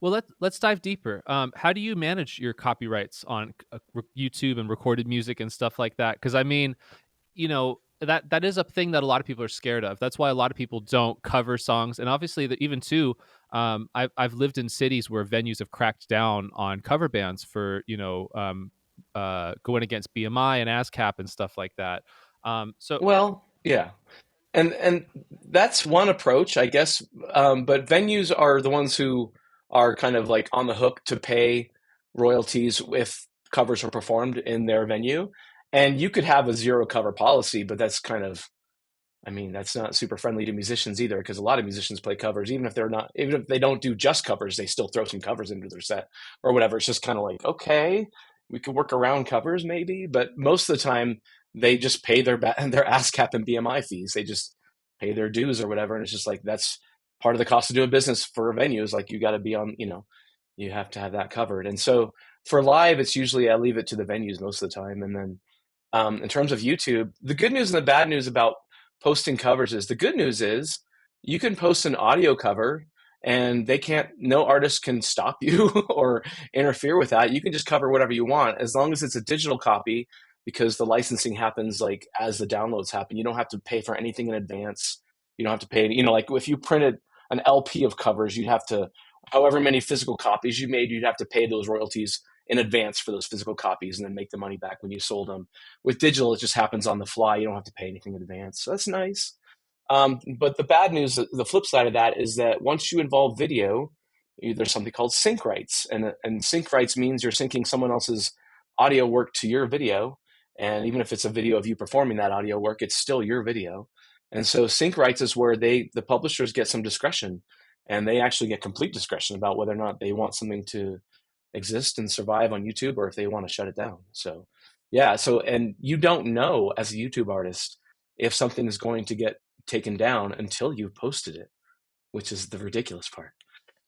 Well, let's dive deeper. How do you manage your copyrights on YouTube and recorded music and stuff like that? Because I mean, that is a thing that a lot of people are scared of. That's why a lot of people don't cover songs, and obviously that even too, I've lived in cities where venues have cracked down on cover bands for going against BMI and ASCAP and stuff like that. So Well, yeah. And that's one approach, I guess. But venues are the ones who are kind of like on the hook to pay royalties if covers are performed in their venue. And you could have a zero cover policy, but that's kind of, I mean, that's not super friendly to musicians either, because a lot of musicians play covers, even if they don't do just covers, they still throw some covers into their set or whatever. It's just kind of like, okay, we could work around covers maybe, but most of the time they just pay their ASCAP and BMI fees. They just pay their dues or whatever, and it's just like that's part of the cost of doing business for a venue is like you got to be on, you have to have that covered. And so for live, it's usually I leave it to the venues most of the time, and then in terms of YouTube, the good news and the bad news about posting covers is the good news is you can post an audio cover and no artist can stop you or interfere with that. You can just cover whatever you want as long as it's a digital copy because the licensing happens like as the downloads happen. You don't have to pay for anything in advance. You don't have to pay, like if you printed an LP of covers, you'd have to, however many physical copies you made, you'd have to pay those royalties in advance for those physical copies and then make the money back when you sold them. With digital, it just happens on the fly. You don't have to pay anything in advance. So that's nice. But the bad news, the flip side of that is that once you involve video, there's something called sync rights. And sync rights means you're syncing someone else's audio work to your video. And even if it's a video of you performing that audio work, it's still your video. And so sync rights is where the publishers get some discretion and they actually get complete discretion about whether or not they want something to exist and survive on YouTube or if they want to shut it down. So, yeah. So, and you don't know as a YouTube artist if something is going to get taken down until you've posted it, which is the ridiculous part.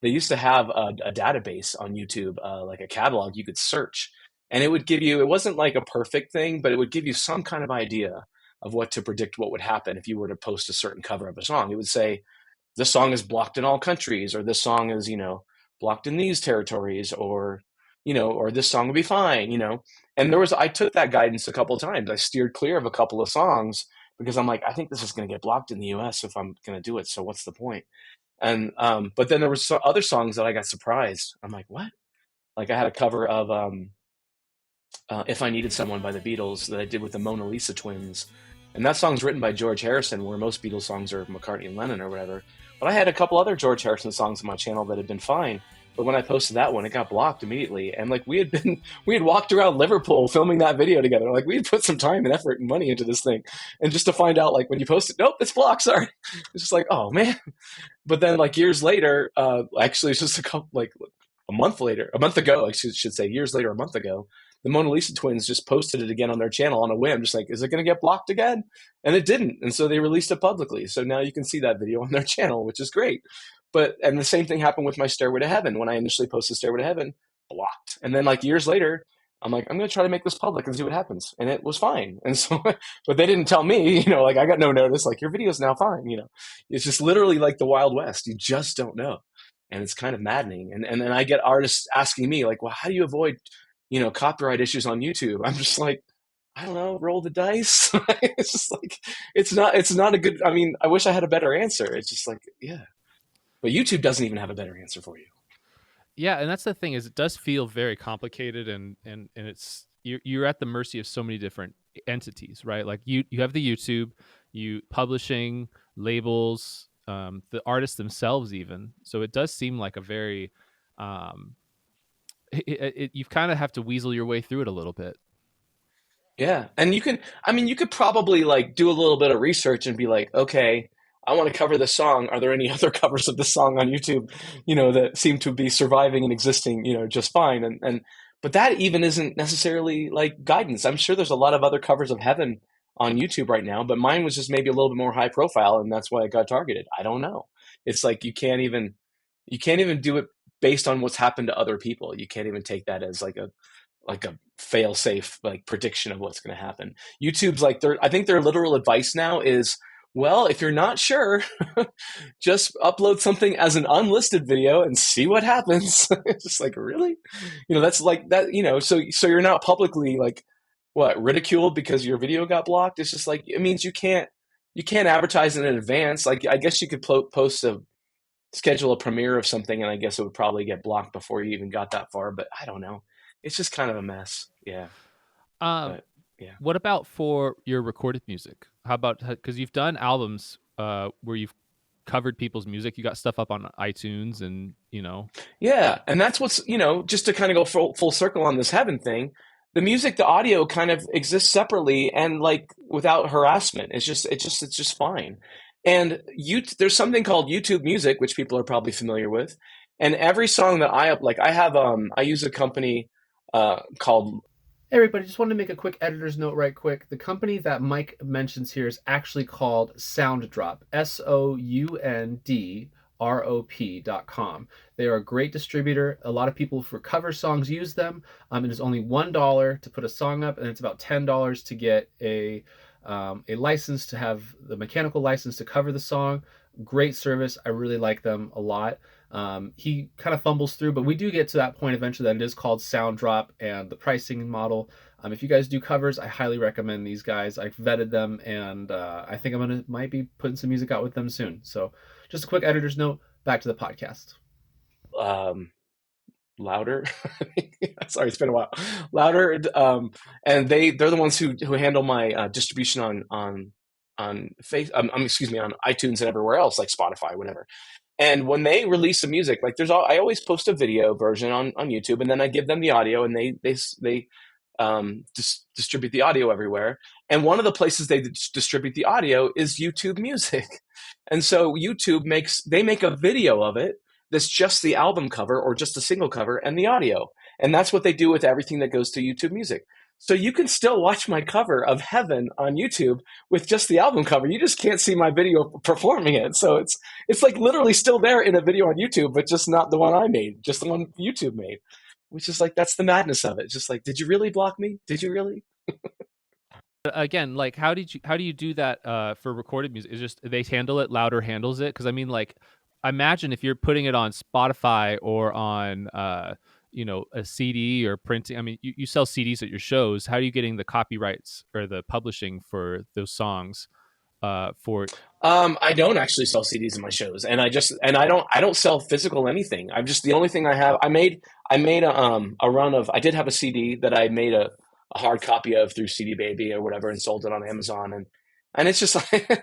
They used to have a database on YouTube, like a catalog you could search, and it would give you, it wasn't like a perfect thing, but it would give you some kind of idea of what to predict what would happen if you were to post a certain cover of a song. It would say, this song is blocked in all countries, or this song is, blocked in these territories, or this song will be fine. And I took that guidance a couple of times. I steered clear of a couple of songs because I'm like, I think this is going to get blocked in the US if I'm going to do it. So what's the point? And, but then there were other songs that I got surprised. I'm like, what? Like I had a cover of, If I Needed Someone by the Beatles that I did with the Mona Lisa twins. And that song's written by George Harrison, where most Beatles songs are McCartney and Lennon or whatever. But I had a couple other George Harrison songs on my channel that had been fine. But when I posted that one, it got blocked immediately. And like we had walked around Liverpool filming that video together. Like we had put some time and effort and money into this thing. And just to find out, like when you post it, nope, it's blocked. Sorry. It's just like, oh man. But then like years later, actually it's just a month ago, I should say years later, a month ago, the Mona Lisa twins just posted it again on their channel on a whim, just like, is it going to get blocked again? And it didn't. And so they released it publicly. So now you can see that video on their channel, which is great. And the same thing happened with my Stairway to Heaven. When I initially posted Stairway to Heaven, blocked. And then like years later, I'm like, I'm going to try to make this public and see what happens. And it was fine. And so, but they didn't tell me, like I got no notice, like your video's now fine. It's just literally like the Wild West. You just don't know. And it's kind of maddening. And then I get artists asking me like, well, how do you avoid, copyright issues on YouTube? I'm just like, I don't know, roll the dice. It's just like, it's not a good, I mean, I wish I had a better answer. It's just like, yeah. But YouTube doesn't even have a better answer for you. yeah, and that's the thing is it does feel very complicated and it's you're at the mercy of so many different entities, right? Like you have the YouTube, you publishing, labels, the artists themselves even. So it does seem like a very um you kind of have to weasel your way through it a little bit. Yeah. And you could probably like do a little bit of research and be like, okay, I want to cover this song. Are there any other covers of this song on YouTube, that seem to be surviving and existing, just fine? But that even isn't necessarily like guidance. I'm sure there's a lot of other covers of Heaven on YouTube right now, but mine was just maybe a little bit more high profile and that's why it got targeted. I don't know. It's like you can't even do it based on what's happened to other people. You can't even take that as like a fail safe like prediction of what's going to happen. YouTube's like I think their literal advice now is Well, if you're not sure, just upload something as an unlisted video and see what happens. It's just like, really? That's like that, so you're not publicly like what, ridiculed because your video got blocked. It's just like it means you can't advertise it in advance. Like I guess you could post a schedule a premiere of something and I guess it would probably get blocked before you even got that far, but I don't know. It's just kind of a mess. Yeah. Um, But yeah. what about for your recorded music? How about because you've done albums where you've covered people's music, you got stuff up on iTunes, and Yeah, and that's what's, just to kind of go full circle on this heaven thing, the music, the audio kind of exists separately and like without harassment. It's just fine. And there's something called YouTube Music, which people are probably familiar with. And every song that I use a company called. Hey everybody, just wanted to make a quick editor's note right quick. The company that Mike mentions here is actually called SoundDrop, SoundDrop.com. They are a great distributor. A lot of people for cover songs use them. It is only $1 to put a song up, and it's about $10 to get a license, to have the mechanical license to cover the song. Great service. I really like them a lot. He kind of fumbles through, but we do get to that point eventually that it is called SoundDrop and the pricing model. If you guys do covers, I highly recommend these guys. I've vetted them, and I think might be putting some music out with them soon. So just a quick editor's note, back to the podcast. Louder. Sorry, it's been a while. Louder, and they're the ones who handle my distribution on excuse me, on iTunes and everywhere else, like Spotify, whatever. And when they release the music, like I always post a video version on YouTube, and then I give them the audio, and they distribute the audio everywhere. And one of the places they distribute the audio is YouTube Music. And so YouTube make a video of it that's just the album cover or just a single cover and the audio. And that's what they do with everything that goes to YouTube Music. So you can still watch my cover of Heaven on YouTube with just the album cover. You just can't see my video performing it. So it's like literally still there in a video on YouTube, but just not the one I made, just the one YouTube made. Which is like, that's the madness of it. It's just like, did you really block me? Did you really? again, like how do you do that for recorded music? Is just they handle it, Louder handles it? Because I mean, like, imagine if you're putting it on Spotify or on a CD or printing. I mean, you sell CDs at your shows. How are you getting the copyrights or the publishing for those songs? For I don't actually sell CDs in my shows, and I don't sell physical anything. I'm just, the only thing I have. I made a run of. I did have a CD that I made a hard copy of through CD Baby or whatever, and sold it on Amazon, and it's just like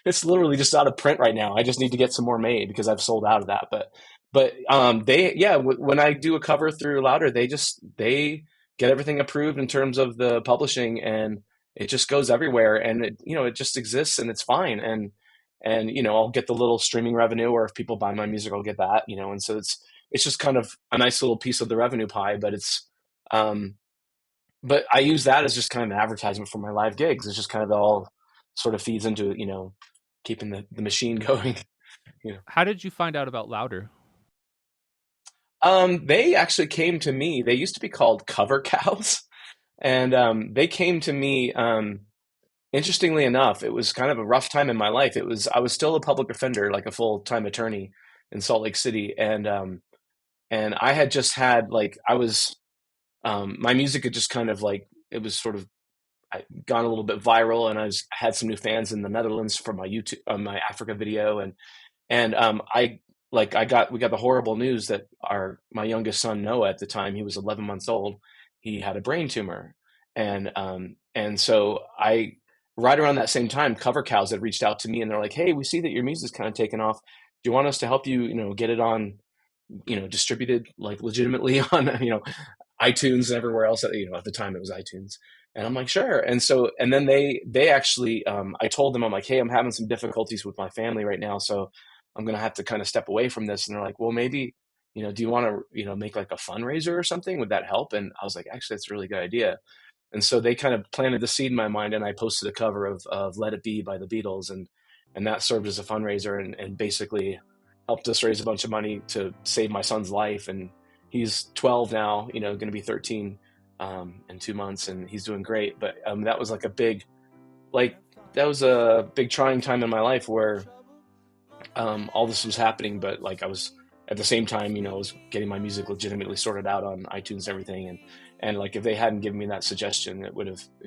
it's literally just out of print right now. I just need to get some more made because I've sold out of that. But when I do a cover through Louder, they get everything approved in terms of the publishing, and it just goes everywhere, and it just exists, and it's fine. And I'll get the little streaming revenue, or if people buy my music, I'll get that. And so it's just kind of a nice little piece of the revenue pie. But I use that as just kind of an advertisement for my live gigs. It's just kind of all sort of feeds into keeping the machine going. How did you find out about Louder? They actually came to me. They used to be called Cover Cows. And they came to me. Interestingly enough, it was kind of a rough time in my life. I was still a public defender, like a full-time attorney in Salt Lake City, and I had just had my music had just kind of like, it was sort of gone a little bit viral, and I had some new fans in the Netherlands for my YouTube, my Africa video, and we got the horrible news that my youngest son Noah, at the time he was 11 months old, he had a brain tumor, and so right around that same time, Cover Cows had reached out to me, and they're like, "Hey, we see that your music's kind of taken off. Do you want us to help you, get it on, distributed like legitimately on, iTunes and everywhere else? At the time it was iTunes." And I'm like, "Sure." And then they actually, I told them, I'm like, "Hey, I'm having some difficulties with my family right now, so I'm gonna have to kind of step away from this." And they're like, "Well, maybe, do you want to, make like a fundraiser or something? Would that help?" And I was like, "Actually, that's a really good idea." And so they kind of planted the seed in my mind, and I posted a cover of "Let It Be" by the Beatles, and that served as a fundraiser and basically helped us raise a bunch of money to save my son's life. And he's 12 now, going to be 13 in 2 months, and he's doing great. But that was like a big, like, that was a big trying time in my life where all this was happening, but like I was at the same time, I was getting my music legitimately sorted out on iTunes and everything, and like if they hadn't given me that suggestion, it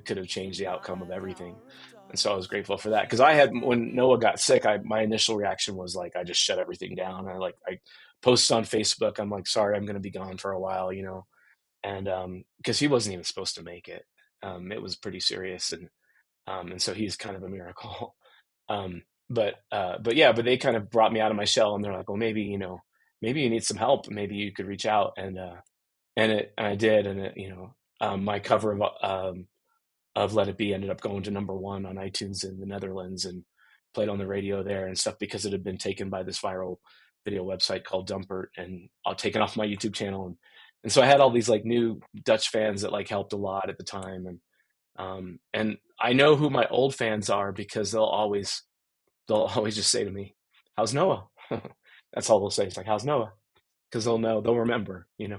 could have changed the outcome of everything. And so I was grateful for that because I had when Noah got sick, my initial reaction was like I just shut everything down. I posted on Facebook, I'm like, sorry, I'm going to be gone for a while, and because he wasn't even supposed to make it. It was pretty serious, and so he's kind of a miracle. Um, but yeah, but they kind of brought me out of my shell, and they're like, well, maybe you need some help. Maybe you could reach out, and I did, and my cover of Let It Be ended up going to #1 on iTunes in the Netherlands and played on the radio there and stuff because it had been taken by this viral video website called Dumpert and taken off my YouTube channel, and so I had all these like new Dutch fans that like helped a lot at the time, and I know who my old fans are because they'll always just say to me, "How's Noah?" That's all they'll say. It's like, "How's Noah?" Because they'll remember. Yeah,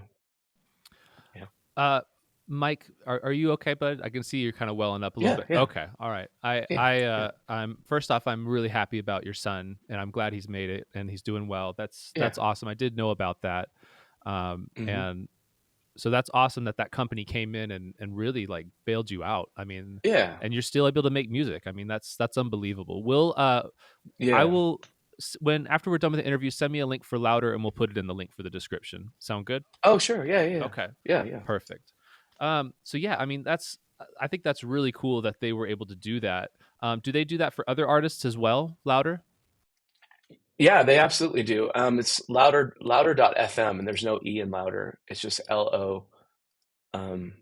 Uh, Mike, are you okay, bud? I can see you're kind of welling up a little yeah, bit. yeah, Okay, all right. yeah, yeah, I'm first off, I'm really happy about your son, and I'm glad he's made it and he's doing well. yeah. That's awesome. I did know about that, Hmm. and so that's awesome that that company came in and really like bailed you out. I mean, Yeah, and you're still able to make music. I mean, that's unbelievable. I yeah. will when after we're done with the interview, send me a link for Louder, and we'll put it in the link for the description. Sound good? Oh, sure. Yeah, yeah, Okay. yeah, yeah. Perfect. So yeah, I mean I think that's really cool that they were able to do that. Do they do that for other artists as well? Louder? Yeah, they absolutely do. It's louder.fm, and there's no E in louder. It's just um,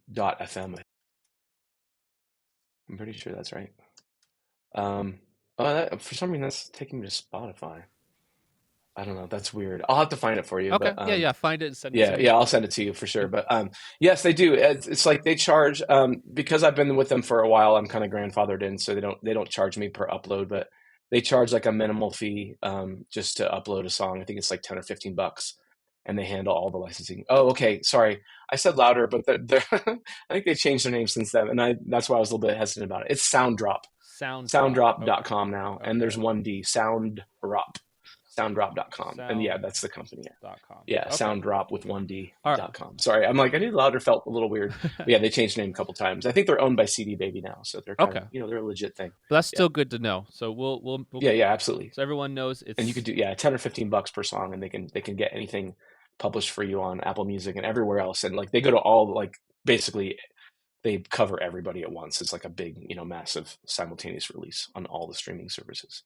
LOUDR.FM. I'm pretty sure that's right. Um, for some reason, that's taking me to Spotify. I don't know. That's weird. I'll have to find it for you, Okay. but Yeah, yeah. Find it and send it to yeah, me. yeah, I'll send it to you for sure. And But yes, they do. It's like they charge because I've been with them for a while. I'm kind of grandfathered in, so they don't charge me per upload, but they charge like a minimal fee just to upload a song. I think it's like 10 or 15 bucks, and they handle all the licensing. Oh, okay. Sorry, I said louder, but they're I think they changed their name since then, and that's why I was a little bit hesitant about it. It's Sounddrop, Sound Drop. Okay. sounddrop.com now, and Okay. there's one D, Sounddrop, sounddrop.com, and yeah, that's the company. Sound.com. Yeah, Okay. sounddrop with one D All right. dot com. Sorry, I'm like I knew louder felt a little weird, but yeah, they changed the name a couple times. I think they're owned by CD Baby now, so they're kind Okay. of they're a legit thing. But that's Yeah, still good to know. So we'll yeah, yeah, absolutely. so everyone knows And you could it's do 10 or 15 bucks per song, and they can get anything published for you on Apple Music and everywhere else. And like they go to all like basically they cover everybody at once. It's like a big massive simultaneous release on all the streaming services.